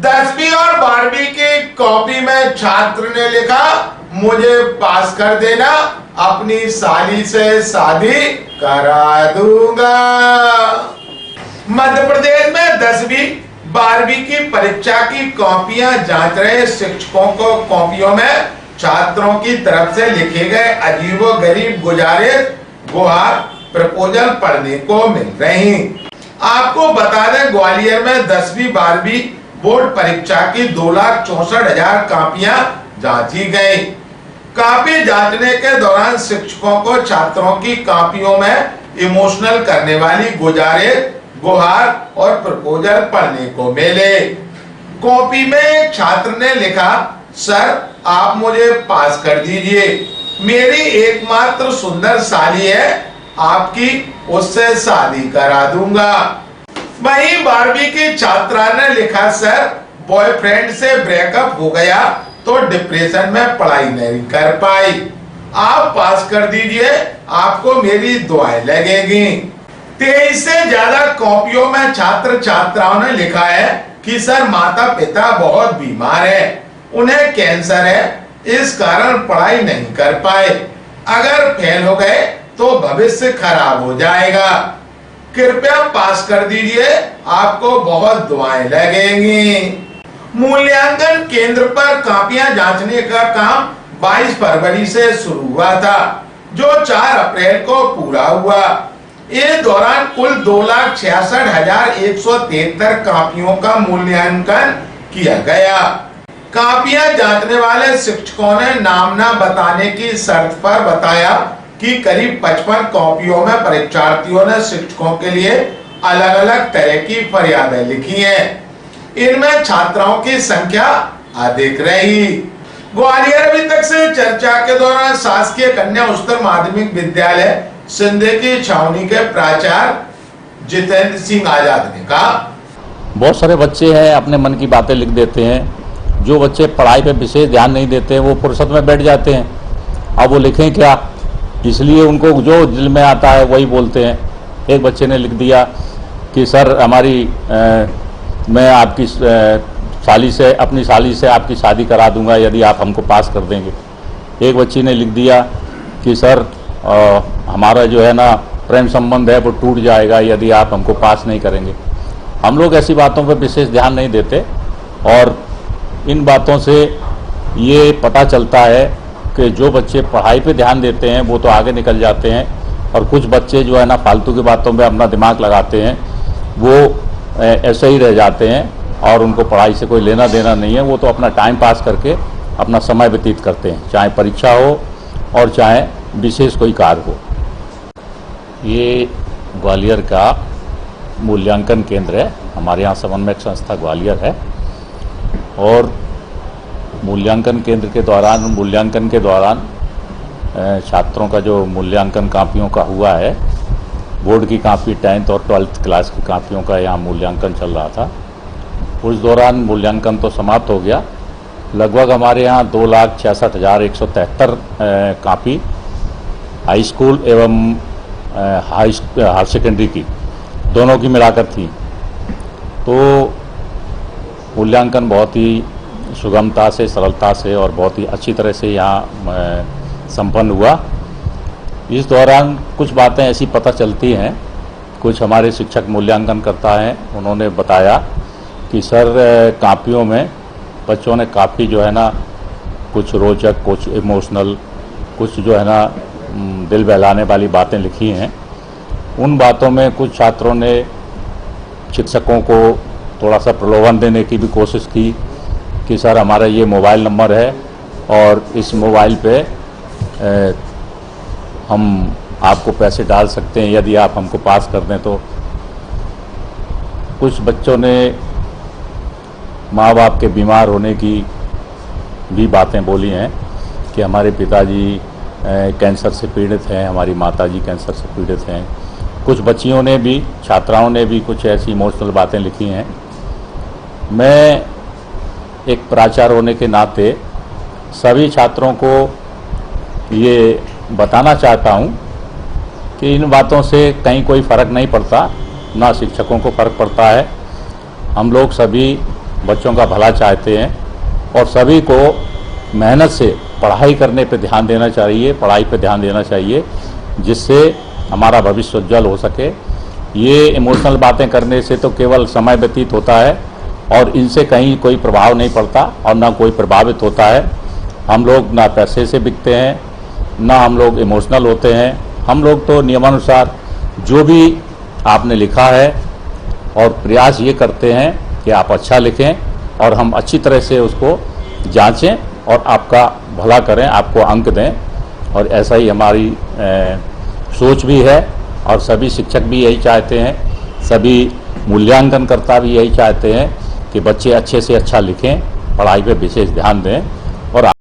10वीं और 12वीं की कॉपी में छात्र ने लिखा, मुझे पास कर देना, अपनी साली से शादी करा दूंगा। मध्य प्रदेश में 10वीं 12वीं की परीक्षा की कॉपियां जांच रहे शिक्षकों को कॉपियों में छात्रों की तरफ से लिखे गए अजीबोगरीब गुजारिश, गुहार, प्रपोजल पढ़ने को मिल रही। आपको बता दें, ग्वालियर में 10वीं 12वीं बोर्ड परीक्षा की 2,64,000 कापियां जांची गई। कापी जांचने के दौरान शिक्षकों को छात्रों की कापियों में इमोशनल करने वाली गुजारिश, गुहार और प्रपोजल पढ़ने को मिले। कॉपी में एक छात्र ने लिखा, सर आप मुझे पास कर दीजिए, मेरी एकमात्र सुंदर साली है, आपकी उससे शादी करा दूंगा। वहीं 12वीं की छात्रा ने लिखा, सर बॉयफ्रेंड से ब्रेकअप हो गया तो डिप्रेशन में पढ़ाई नहीं कर पाई, आप पास कर दीजिए, आपको मेरी दुआएं लगेगी। 23 से ज्यादा कॉपियों में छात्र छात्राओं ने लिखा है कि सर माता पिता बहुत बीमार है, उन्हें कैंसर है, इस कारण पढ़ाई नहीं कर पाए, अगर फेल हो गए तो भविष्य खराब हो जाएगा, कृपया पास कर दीजिए, आपको बहुत दुआएं लगेंगी। मूल्यांकन केंद्र पर कापियां जांचने का काम 22 फरवरी से शुरू हुआ था, जो 4 अप्रैल को पूरा हुआ। इस दौरान कुल 2,66,173 कापियों का मूल्यांकन किया गया। कापियां जांचने वाले शिक्षकों ने नाम न बताने की शर्त पर बताया कि करीब 55 कॉपियों में परीक्षार्थियों ने शिक्षकों के लिए अलग अलग तरह की फरियादें लिखी हैं। इनमें छात्राओं की संख्या अधिक रही। ग्वालियर अभी तक से चर्चा के दौरान शासकीय कन्या उच्चतर माध्यमिक विद्यालय सिंधे की छावनी के प्राचार्य जितेंद्र सिंह आजाद ने कहा, बहुत सारे बच्चे हैं अपने मन की बातें लिख देते हैं। जो बच्चे पढ़ाई पे विशेष ध्यान नहीं देते वो फुर्सत में बैठ जाते हैं, अब वो लिखें क्या, इसलिए उनको जो दिल में आता है वही बोलते हैं। एक बच्चे ने लिख दिया कि सर मैं आपकी साली से अपनी साली से आपकी शादी करा दूंगा यदि आप हमको पास कर देंगे। एक बच्ची ने लिख दिया कि सर हमारा जो है ना प्रेम संबंध है वो टूट जाएगा यदि आप हमको पास नहीं करेंगे। हम लोग ऐसी बातों पर विशेष ध्यान नहीं देते और इन बातों से ये पता चलता है कि जो बच्चे पढ़ाई पे ध्यान देते हैं वो तो आगे निकल जाते हैं और कुछ बच्चे जो है ना फालतू की बातों में अपना दिमाग लगाते हैं, वो ऐसे ही रह जाते हैं और उनको पढ़ाई से कोई लेना देना नहीं है, वो तो अपना टाइम पास करके अपना समय व्यतीत करते हैं, चाहे परीक्षा हो और चाहे विशेष कोई कार्य हो। ये ग्वालियर का मूल्यांकन केंद्र है, हमारे यहाँ समन्वयक संस्था ग्वालियर है और मूल्यांकन के दौरान छात्रों का जो मूल्यांकन कापियों का हुआ है, बोर्ड की कापी 10th और 12th क्लास की कापियों का यहाँ मूल्यांकन चल रहा था। उस दौरान मूल्यांकन तो समाप्त हो गया। लगभग हमारे यहाँ 2,66,173 कापी हाई स्कूल एवं हायर सेकेंडरी की दोनों की मिलाकर थी। तो मूल्यांकन बहुत ही सुगमता से, सरलता से और बहुत ही अच्छी तरह से यहाँ संपन्न हुआ। इस दौरान कुछ बातें ऐसी पता चलती हैं, कुछ हमारे शिक्षक मूल्यांकन करता है, उन्होंने बताया कि सर कापियों में बच्चों ने काफ़ी जो है ना कुछ रोचक, कुछ इमोशनल, कुछ जो है ना दिल बहलाने वाली बातें लिखी हैं। उन बातों में कुछ छात्रों ने शिक्षकों को थोड़ा सा प्रलोभन देने की भी कोशिश की कि सर हमारा ये मोबाइल नंबर है और इस मोबाइल पे हम आपको पैसे डाल सकते हैं यदि आप हमको पास कर दें। तो कुछ बच्चों ने माँ बाप के बीमार होने की भी बातें बोली हैं कि हमारे पिताजी कैंसर से पीड़ित हैं, हमारी माताजी कैंसर से पीड़ित हैं। कुछ बच्चियों ने भी, छात्राओं ने भी कुछ ऐसी इमोशनल बातें लिखी हैं। मैं एक प्राचार्य होने के नाते सभी छात्रों को ये बताना चाहता हूँ कि इन बातों से कहीं कोई फ़र्क नहीं पड़ता, ना शिक्षकों को फ़र्क पड़ता है। हम लोग सभी बच्चों का भला चाहते हैं और सभी को मेहनत से पढ़ाई करने पे ध्यान देना चाहिए, पढ़ाई पे ध्यान देना चाहिए, जिससे हमारा भविष्य उज्जवल हो सके। ये इमोशनल बातें करने से तो केवल समय व्यतीत होता है और इनसे कहीं कोई प्रभाव नहीं पड़ता और ना कोई प्रभावित होता है। हम लोग ना पैसे से बिकते हैं, ना हम लोग इमोशनल होते हैं। हम लोग तो नियमानुसार जो भी आपने लिखा है और प्रयास ये करते हैं कि आप अच्छा लिखें और हम अच्छी तरह से उसको जांचें और आपका भला करें, आपको अंक दें। और ऐसा ही हमारी सोच भी है और सभी शिक्षक भी यही चाहते हैं, सभी मूल्यांकनकर्ता भी यही चाहते हैं कि बच्चे अच्छे से अच्छा लिखें, पढ़ाई पे विशेष ध्यान दें। और